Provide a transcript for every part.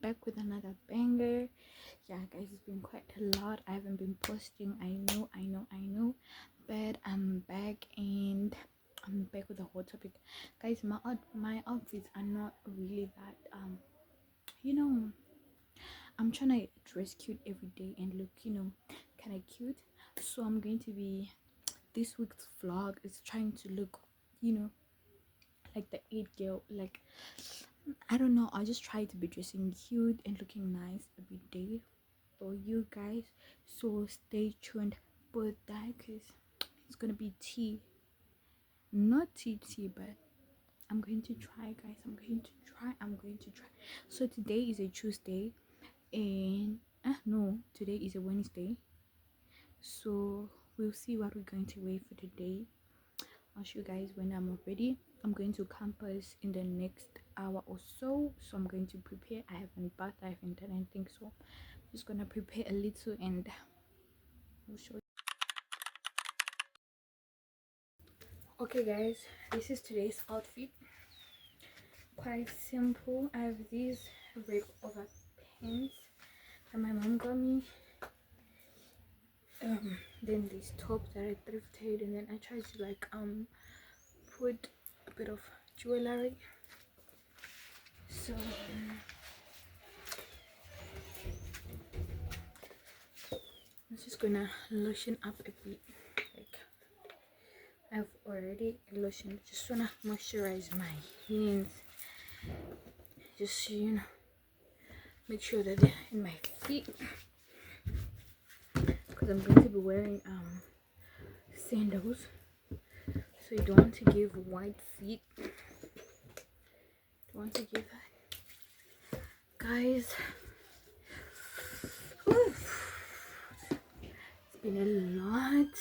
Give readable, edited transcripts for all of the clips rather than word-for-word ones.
back with another banger. Yeah, guys, it's been quite a lot. I haven't been posting. I know, but I'm back, and I'm back with a hot topic, guys. My outfits are not really that you know. I'm trying to dress cute every day and look, kind of cute. So I'm going to be, this week's vlog is trying to look, you know, like the it girl. Like, I don't know. I just try to be dressing cute and looking nice every day for you guys. So stay tuned for that, because it's gonna be tea, not tea, but I'm going to try, guys. I'm going to try. So today is a Tuesday, and no, today is a Wednesday. So we'll see what we're going to wear for today. I'll show you guys when I'm ready. I'm going to campus in the next hour or so, so I'm going to prepare. I haven't done anything, so I'm just gonna prepare a little and we'll show you. Okay, guys, this is today's outfit. Quite simple. I have these red over pants that my mom got me. Then this top that I thrifted, and then I tried to like put a bit of jewelry. So I'm just gonna lotion up a bit. Like, I've already lotioned. Just wanna moisturize my hands, just so you know, make sure that they're in my feet, because I'm going to be wearing sandals, so you don't want to give white feet. Don't want to give that, guys. Oof. It's been a lot.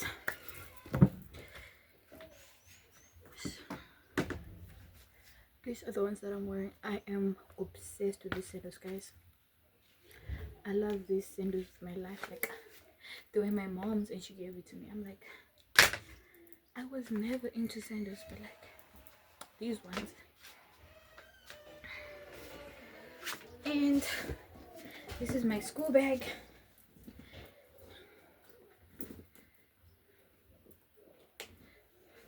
These are the ones that I'm wearing. I am obsessed with these sandals, guys. I love these sandals with my life. Like, they were my mom's and she gave it to me. I'm like, I was never into sandals, but like these ones. And this is my school bag.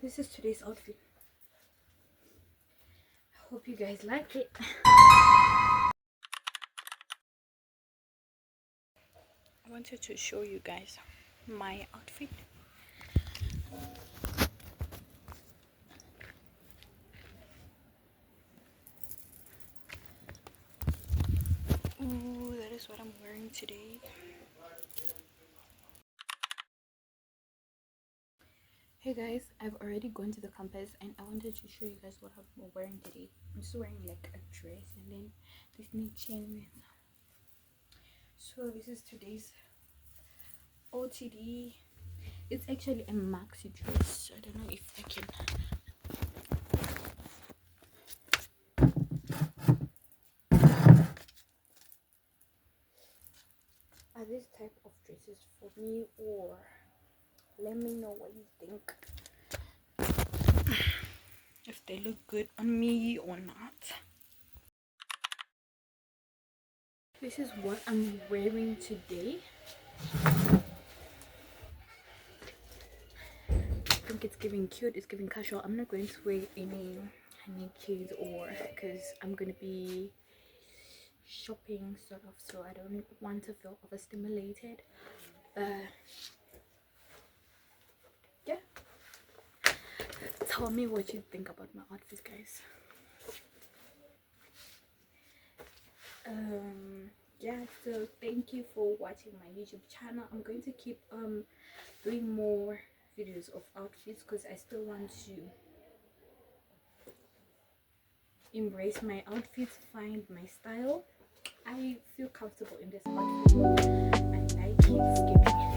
This is today's outfit. I hope you guys like it. I wanted to show you guys my outfit. Ooh, that is what I'm wearing today. Hey guys, I've already gone to the campus and I wanted to show you guys what I'm wearing today. I'm just wearing like a dress and then this knee chain. So this is today's OTD. It's actually a maxi dress. I don't know if I can. Are these type of dresses for me, or let me know what you think, if they look good on me or not. This is what I'm wearing today. I think it's giving cute, it's giving casual. I'm not going to wear any Nikes, or because I'm gonna be shopping sort of, so I don't want to feel overstimulated. Yeah, tell me what you think about my outfits, guys. Yeah, so thank you for watching my YouTube channel. I'm going to keep doing more videos of outfits, because I still want to embrace my outfits, find my style. I feel comfortable in this outfit. I like it. It's giving